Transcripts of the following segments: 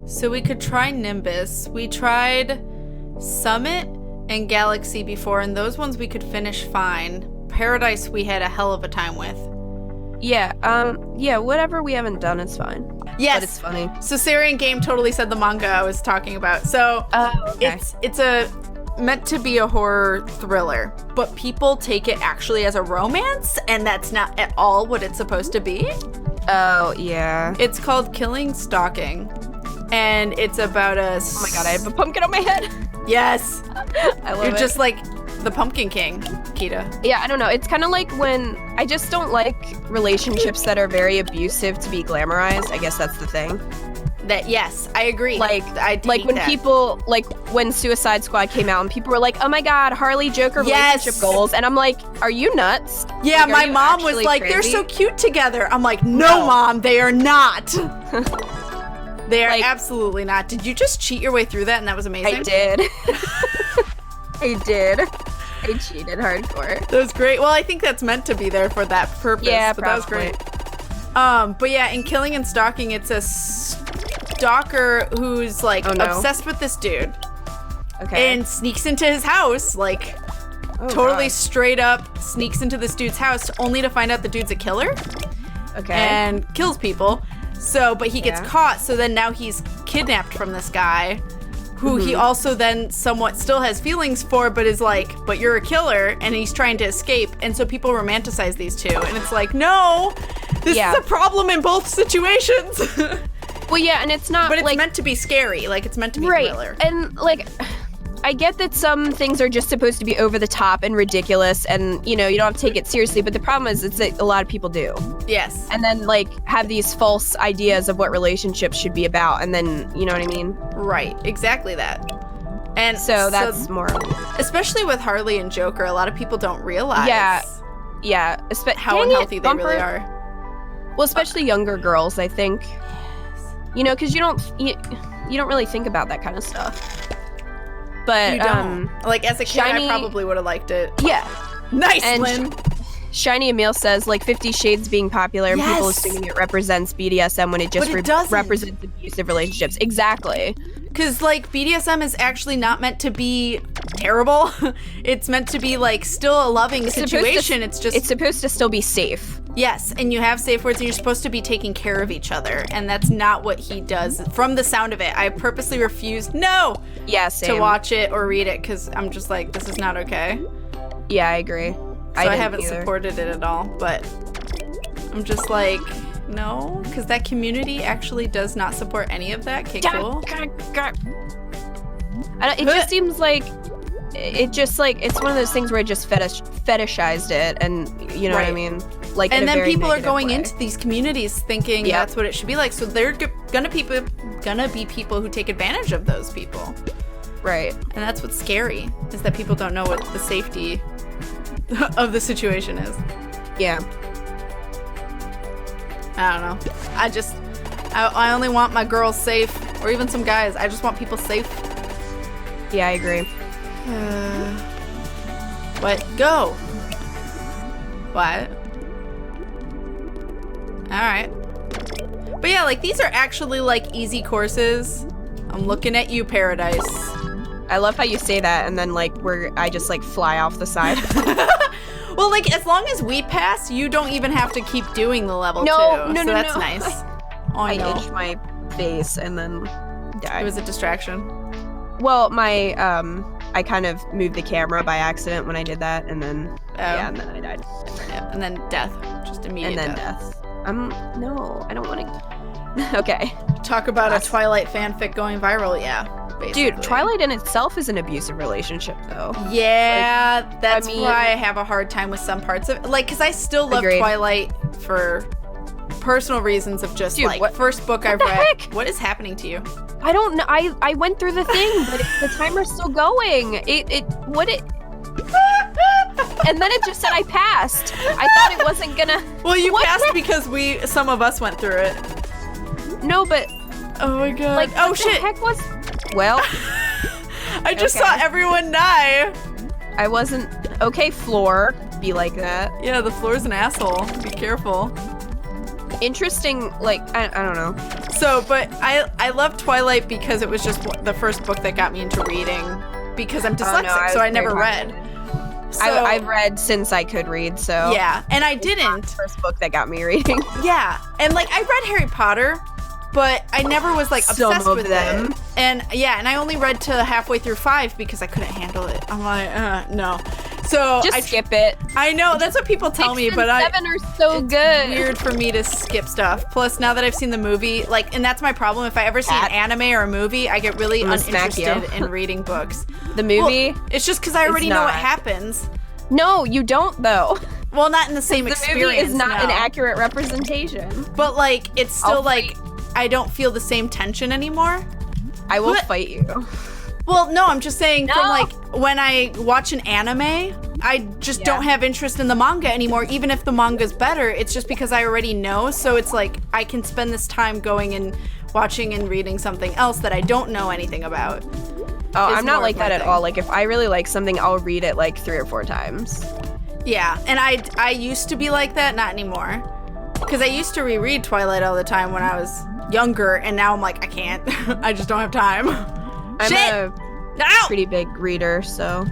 So we could try Nimbus. We tried Summit and Galaxy before, and those ones we could finish fine. Paradise we had a hell of a time with. Yeah, whatever we haven't done is fine. Yes. But it's funny. So Syrian Game totally said the manga I was talking about. So okay. it's a meant to be a horror thriller, but people take it actually as a romance, and that's not at all what it's supposed to be. Oh, yeah. It's called Killing Stalking, and it's about a... Oh my god, I have a pumpkin on my head. Yes. I love it. You're just like the Pumpkin King, Kita. Yeah, I don't know. It's kind of like when... I just don't like relationships that are very abusive to be glamorized. I guess that's the thing. That, yes, I agree. Like when that. people, like when Suicide Squad came out and people were like, oh my god, Harley Joker relationship goals. And I'm like, are you nuts? Yeah, like, my mom was like, crazy? They're so cute together. I'm like, no, Mom, they are not. They are absolutely not. Did you just cheat your way through that and that was amazing? I did. I did. I cheated hardcore. That was great. Well, I think that's meant to be there for that purpose. Yeah, but probably. That was great. But yeah, in Killing and Stalking, it's a stalker who's like obsessed with this dude. Okay. And sneaks into his house, like totally straight up sneaks into this dude's house only to find out the dude's a killer. Okay. And kills people. So, but he gets caught, so then now he's kidnapped from this guy who he also then somewhat still has feelings for, but is like, but you're a killer, and he's trying to escape. And so people romanticize these two, and it's like, no, this is a problem in both situations. Well, yeah, and it's not, but it's meant to be scary, like it's meant to be thriller. And like, I get that some things are just supposed to be over the top and ridiculous, and you know, you don't have to take it seriously, but the problem is that a lot of people do. Yes. And then like have these false ideas of what relationships should be about, and then, you know what I mean? Right, exactly that. And so that's more, especially with Harley and Joker, a lot of people don't realize how unhealthy they really are. Well, especially younger girls, I think. You know, because you don't really think about that kind of stuff. But you don't. Like as a kid, I probably would have liked it. Yeah. Nice, and Lynn. Shiny Emil says, like, 50 Shades being popular and people assuming it represents BDSM when it just represents abusive relationships. Exactly. Because, like, BDSM is actually not meant to be terrible. It's meant to be, like, still a loving situation. It's supposed to still be safe. Yes, and you have safe words, and you're supposed to be taking care of each other, and that's not what he does. From the sound of it, I purposely refused, to watch it or read it, because I'm just like, this is not okay. Yeah, I agree. So I haven't supported it at all, but I'm just like, no, because that community actually does not support any of that. Okay, cool. It just seems like, it's one of those things where it just fetishized it, and you know what I mean? Like, and then people are going into these communities thinking that's what it should be like, so they're gonna be people who take advantage of those people. Right. And that's what's scary, is that people don't know what the safety of the situation is. Yeah. I don't know. I only want my girls safe, or even some guys. I just want people safe. Yeah, I agree. What? Go. What? Alright. But yeah, like, these are actually, like, easy courses. I'm looking at you, Paradise. I love how you say that, and then, like, I just, like, fly off the side. Well, like, as long as we pass, you don't even have to keep doing the level, No, that's nice. I itched my face and then died. It was a distraction. Well, I kind of moved the camera by accident when I did that, and then, and then I died. Yeah, and then death. Just immediate death. And then death. No, I don't want to... Okay. Talk about a Twilight fanfic going viral, basically. Dude, Twilight in itself is an abusive relationship, though. Yeah, like, that's why I have a hard time with some parts of it. Like, because I still love Twilight for personal reasons of just, first book I've read. Heck? What is happening to you? I don't know. I went through the thing, but the timer's still going. And then it just said I passed. I thought it wasn't gonna... Well, you passed because some of us went through it. No, but... Oh my god. Like, oh shit. What the heck was... Well... I just saw everyone die. I wasn't... Okay, floor. Be like that. Yeah, the floor's an asshole. Be careful. Interesting, like, I don't know. So, but I love Twilight because it was just the first book that got me into reading because I'm dyslexic, so I never read. So, I've read since I could read, so yeah, and I didn't. Not the first book that got me reading. Yeah, and like I read Harry Potter, but I never was like obsessed with them. And yeah, and I only read to halfway through 5 because I couldn't handle it. I'm like, no. So I skip it. I know that's what people tell me, but 7 are so it's good. Weird for me to skip stuff. Plus, now that I've seen the movie, like, and that's my problem. If I ever see an anime or a movie, I get really uninterested in reading books. The movie? Well, it's just because I already know what happens. No, you don't though. Well, not in the same experience. The movie is not an accurate representation. But like, it's still like, I don't feel the same tension anymore. I will fight you. Well, no, I'm just saying from like when I watch an anime, I just don't have interest in the manga anymore, even if the manga's better. It's just because I already know. So it's like I can spend this time going and watching and reading something else that I don't know anything about. Oh, I'm not like that at all. Like if I really like something, I'll read it like 3 or 4 times. Yeah, and I used to be like that, not anymore. Because I used to reread Twilight all the time when I was younger, and now I'm like, I can't. I just don't have time. I'm a pretty big reader, so.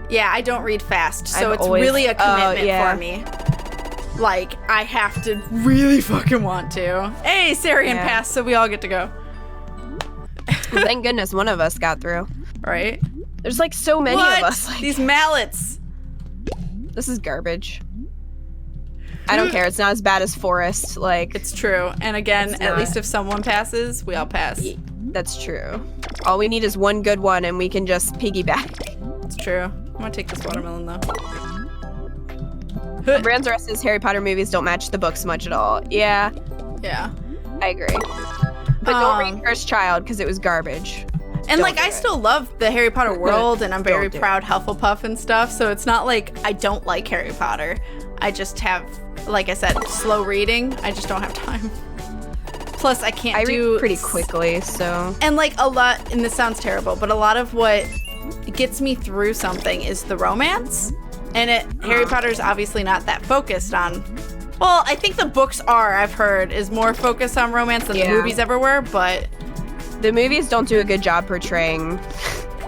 Yeah, I don't read fast, so it's really a commitment for me. Like, I have to really fucking want to. Hey, Sarian passed, so we all get to go. Well, thank goodness one of us got through. Right? There's like so many of us. Like, these mallets. This is garbage. I don't care. It's not as bad as Forest. Like, it's true. And again, at least if someone passes, we all pass. That's true. All we need is one good one, and we can just piggyback. It's true. I'm gonna take this watermelon though. Brand's rest says Harry Potter movies don't match the books much at all. Yeah. Yeah. I agree. But don't read Cursed Child because it was garbage. And like, I still love the Harry Potter world, and I'm very proud Hufflepuff and stuff. So it's not like I don't like Harry Potter. I just have, like I said, slow reading. I just don't have time. Plus, I can't do read pretty quickly, so. And like a lot, and this sounds terrible, but a lot of what gets me through something is the romance. And Harry Potter's obviously not that focused on. Well, I think the books are, I've heard, is more focused on romance than the movies ever were, but the movies don't do a good job portraying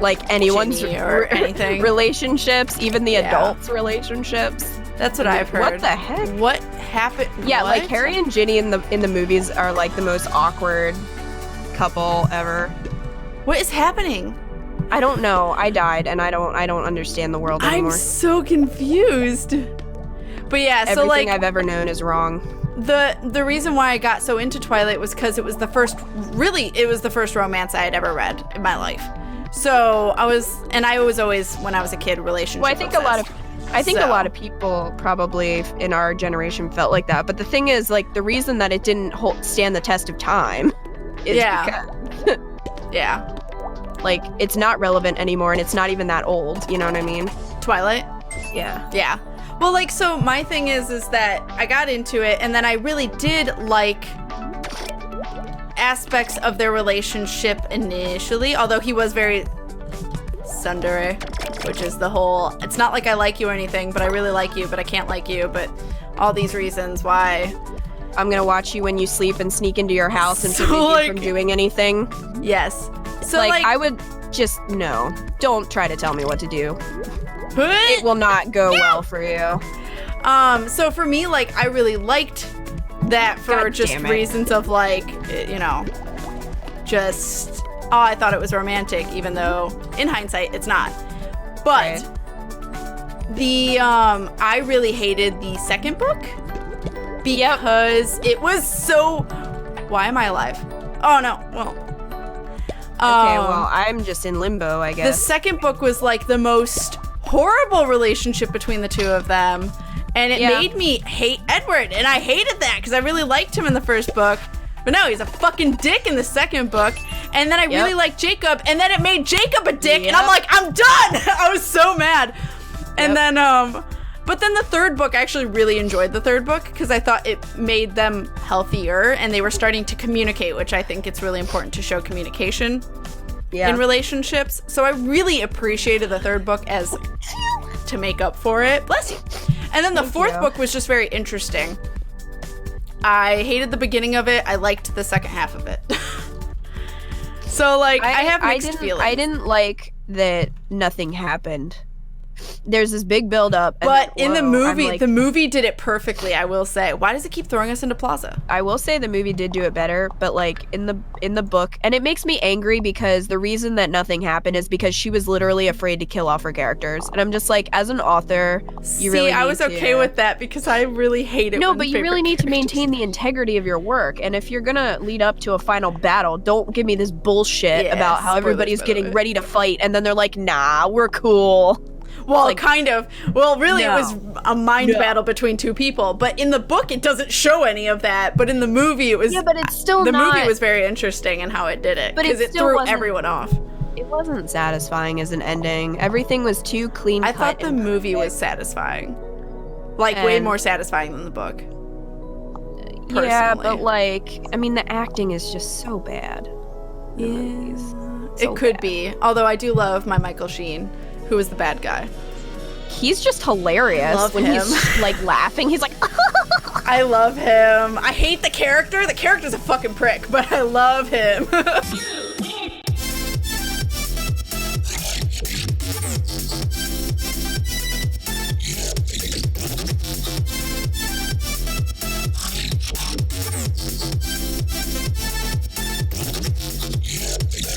like anyone's or anything. Relationships, even the adults' relationships. That's what I've heard. What the heck? What happened? Yeah, like Harry and Ginny in the movies are like the most awkward couple ever. What is happening? I don't know. I died, and I don't understand the world anymore. I'm so confused. But yeah, so like everything I've ever known is wrong. The reason why I got so into Twilight was because it was the first romance I had ever read in my life. So I was always, when I was a kid, relationship obsessed. I think a lot of people probably in our generation felt like that. But the thing is, like, the reason that it didn't stand the test of time is because like, it's not relevant anymore, and it's not even that old. You know what I mean? Twilight? Yeah. Yeah. Well, like, so my thing is that I got into it, and then I really did like aspects of their relationship initially, although he was very tsundere, which is the whole, it's not like I like you or anything, but I really like you, but I can't like you, but all these reasons why. I'm gonna watch you when you sleep and sneak into your house and prevent you from doing anything. Yes. So like I would just, no, don't try to tell me what to do. It will not go well for you. So for me, like, I really liked that for just reasons of, like, you know, just, I thought it was romantic, even though in hindsight it's not. But I really hated the second book because it was so, why am I alive? Oh no, well. Okay, well, I'm just in limbo, I guess. The second book was like the most horrible relationship between the two of them, and it made me hate Edward, and I hated that because I really liked him in the first book, but no, he's a fucking dick in the second book. And then I really liked Jacob, and then it made Jacob a dick, and I'm like, I'm done. I was so mad. And then but then the third book, I actually really enjoyed the third book because I thought it made them healthier, and they were starting to communicate, which I think it's really important to show communication in relationships. So I really appreciated the third book as to make up for it. Bless you. And then the fourth book was just very interesting. I hated the beginning of it. I liked the second half of it. So, like, I have mixed feelings. I didn't like that nothing happened. There's this big build-up. But in the movie, the movie did it perfectly, I will say. Why does it keep throwing us into Plaza? I will say the movie did do it better, but, like, in the book, and it makes me angry because the reason that nothing happened is because she was literally afraid to kill off her characters. And I'm just like, as an author, you really need I was okay with that because I really hate it. No, but you really need to maintain the integrity of your work. And if you're gonna lead up to a final battle, don't give me this bullshit about how everybody's getting ready to fight, and then they're like, nah, we're cool. Well, like, kind of. Well, really, it was a mind battle between two people. But in the book, it doesn't show any of that. But in the movie, it was... Yeah, but it's still the movie was very interesting in how it did it. Because it threw everyone off. It wasn't satisfying as an ending. Everything was too clean cut. I thought the movie was satisfying. Like, way more satisfying than the book. Personally. Yeah, but, like, I mean, the acting is just so bad. Yeah. It could be. Although I do love my Michael Sheen, who is the bad guy. He's just hilarious when he's like laughing. He's like, I love him. I hate the character. The character's a fucking prick, but I love him.